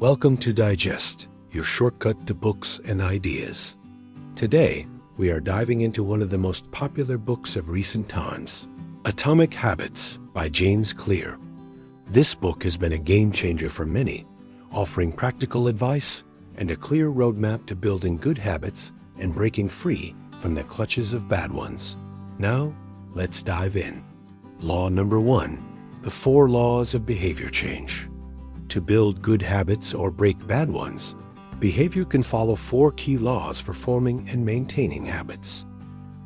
Welcome to Digest, your shortcut to books and ideas. Today, we are diving into one of the most popular books of recent times, Atomic Habits by James Clear. This book has been a game changer for many, offering practical advice and a clear roadmap to building good habits and breaking free from the clutches of bad ones. Now, let's dive in. Law number 1, the 4 laws of behavior change. To build good habits or break bad ones, behavior can follow 4 key laws for forming and maintaining habits.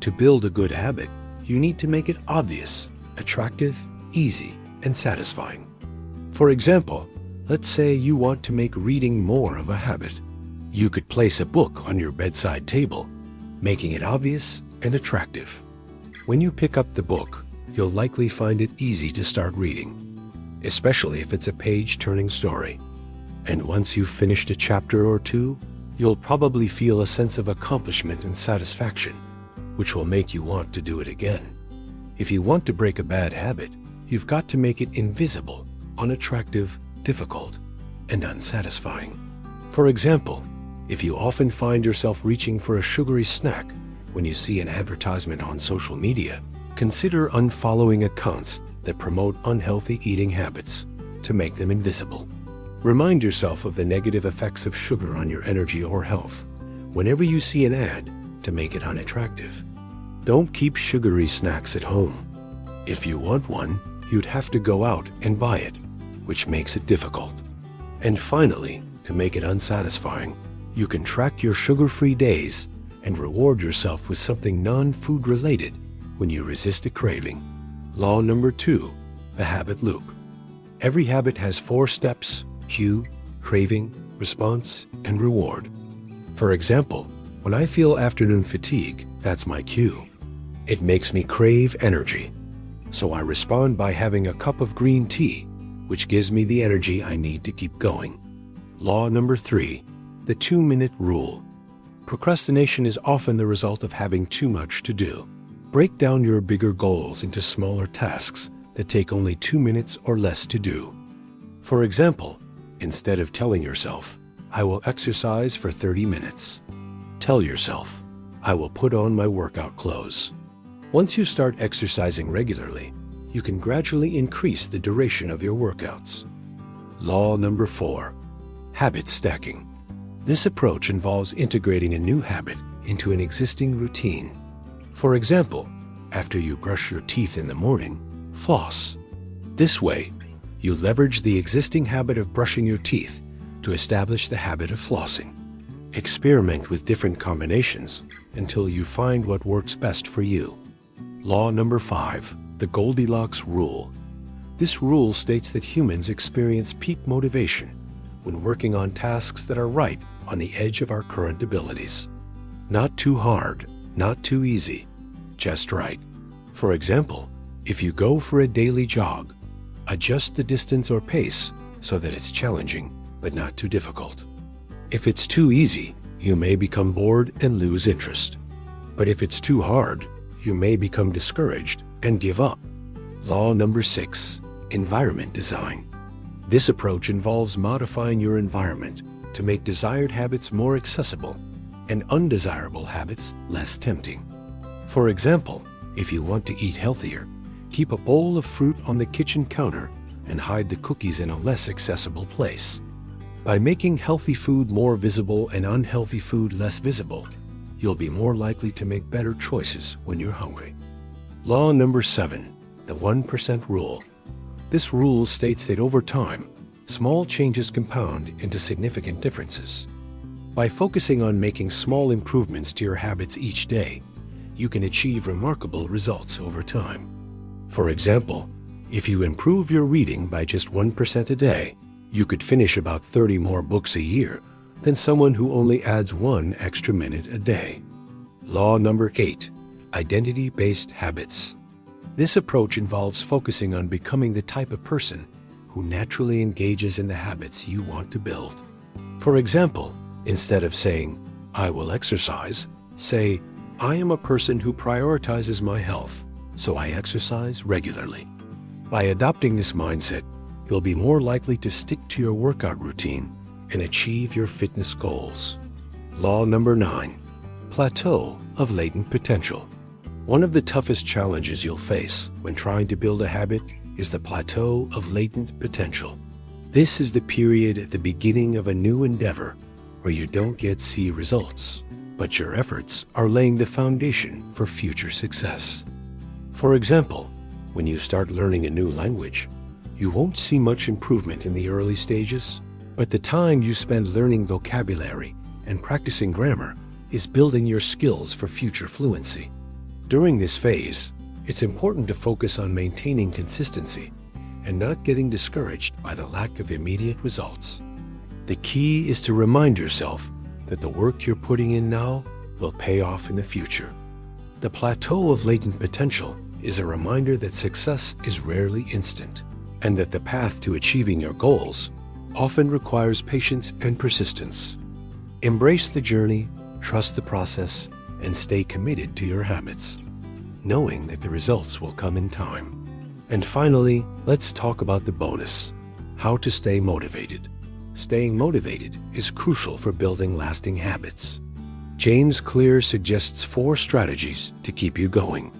To build a good habit, you need to make it obvious, attractive, easy, and satisfying. For example, let's say you want to make reading more of a habit. You could place a book on your bedside table, making it obvious and attractive. When you pick up the book, you'll likely find it easy to start reading, especially if it's a page-turning story. And once you've finished a chapter or 2, you'll probably feel a sense of accomplishment and satisfaction, which will make you want to do it again. If you want to break a bad habit, you've got to make it invisible, unattractive, difficult, and unsatisfying. For example, if you often find yourself reaching for a sugary snack when you see an advertisement on social media, consider unfollowing accounts that promote unhealthy eating habits to make them invisible. Remind yourself of the negative effects of sugar on your energy or health whenever you see an ad to make it unattractive. Don't keep sugary snacks at home. If you want one, you'd have to go out and buy it, which makes it difficult. And finally, to make it unsatisfying, you can track your sugar-free days and reward yourself with something non-food related when you resist a craving. Law number 2, the habit loop. Every habit has 4 steps: cue, craving, response, and reward. For example, when I feel afternoon fatigue, that's my cue. It makes me crave energy. So I respond by having a cup of green tea, which gives me the energy I need to keep going. Law number 3, the 2-minute rule. Procrastination is often the result of having too much to do. Break down your bigger goals into smaller tasks that take only 2 minutes or less to do. For example, instead of telling yourself, "I will exercise for 30 minutes," tell yourself, "I will put on my workout clothes." Once you start exercising regularly, you can gradually increase the duration of your workouts. Law number 4, habit stacking. This approach involves integrating a new habit into an existing routine. For example, after you brush your teeth in the morning, floss. This way, you leverage the existing habit of brushing your teeth to establish the habit of flossing. Experiment with different combinations until you find what works best for you. Law number 5, the Goldilocks Rule. This rule states that humans experience peak motivation when working on tasks that are right on the edge of our current abilities. Not too hard, not too easy, just right. For example, if you go for a daily jog, adjust the distance or pace so that it's challenging but not too difficult. If it's too easy, you may become bored and lose interest. But if it's too hard, you may become discouraged and give up. Law number 6, environment design. This approach involves modifying your environment to make desired habits more accessible and undesirable habits less tempting. For example, if you want to eat healthier, keep a bowl of fruit on the kitchen counter and hide the cookies in a less accessible place. By making healthy food more visible and unhealthy food less visible, you'll be more likely to make better choices when you're hungry. Law number 7, the 1% rule. This rule states that over time, small changes compound into significant differences. By focusing on making small improvements to your habits each day, you can achieve remarkable results over time. For example, if you improve your reading by just 1% a day, you could finish about 30 more books a year than someone who only adds 1 extra minute a day. Law number 8, identity-based habits. This approach involves focusing on becoming the type of person who naturally engages in the habits you want to build. For example, instead of saying, "I will exercise," say, "I am a person who prioritizes my health, so I exercise regularly." By adopting this mindset, you'll be more likely to stick to your workout routine and achieve your fitness goals. Law number 9. Plateau of latent potential. One of the toughest challenges you'll face when trying to build a habit is the plateau of latent potential. This is the period at the beginning of a new endeavor where you don't yet see results, but your efforts are laying the foundation for future success. For example, when you start learning a new language, you won't see much improvement in the early stages, but the time you spend learning vocabulary and practicing grammar is building your skills for future fluency. During this phase, it's important to focus on maintaining consistency and not getting discouraged by the lack of immediate results. The key is to remind yourself that the work you're putting in now will pay off in the future. The plateau of latent potential is a reminder that success is rarely instant, and that the path to achieving your goals often requires patience and persistence. Embrace the journey, trust the process, and stay committed to your habits, knowing that the results will come in time. And finally, let's talk about the bonus: how to stay motivated. Staying motivated is crucial for building lasting habits. James Clear suggests 4 strategies to keep you going.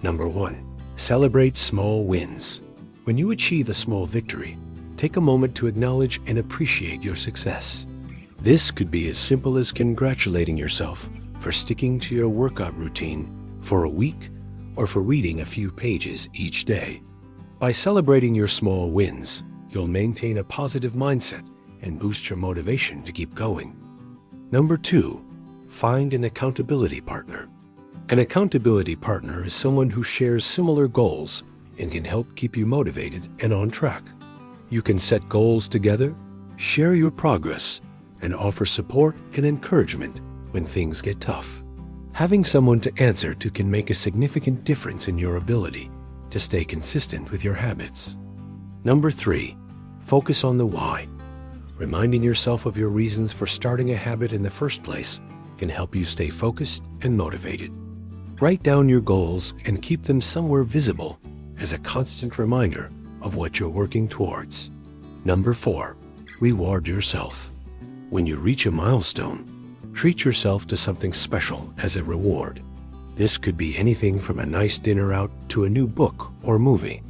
Number 1. Celebrate small wins. When you achieve a small victory, take a moment to acknowledge and appreciate your success. This could be as simple as congratulating yourself for sticking to your workout routine for a week or for reading a few pages each day. By celebrating your small wins, you'll maintain a positive mindset and boost your motivation to keep going. Number 2. Find an accountability partner. An accountability partner is someone who shares similar goals and can help keep you motivated and on track. You can set goals together, share your progress, and offer support and encouragement when things get tough. Having someone to answer to can make a significant difference in your ability to stay consistent with your habits. Number 3. Focus on the why. Reminding yourself of your reasons for starting a habit in the first place can help you stay focused and motivated. Write down your goals and keep them somewhere visible as a constant reminder of what you're working towards. Number 4. Reward yourself. When you reach a milestone, treat yourself to something special as a reward. This could be anything from a nice dinner out to a new book or movie.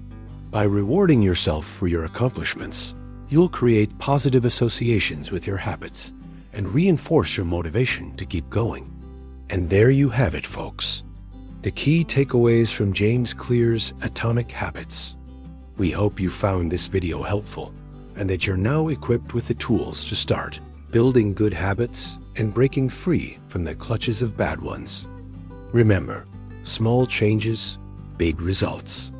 By rewarding yourself for your accomplishments, you'll create positive associations with your habits and reinforce your motivation to keep going. And there you have it, folks. The key takeaways from James Clear's Atomic Habits. We hope you found this video helpful and that you're now equipped with the tools to start building good habits and breaking free from the clutches of bad ones. Remember, small changes, big results.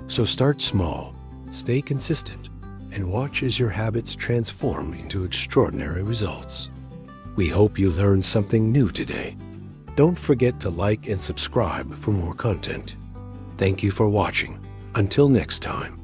So start small, stay consistent, and watch as your habits transform into extraordinary results. We hope you learned something new today. Don't forget to like and subscribe for more content. Thank you for watching. Until next time.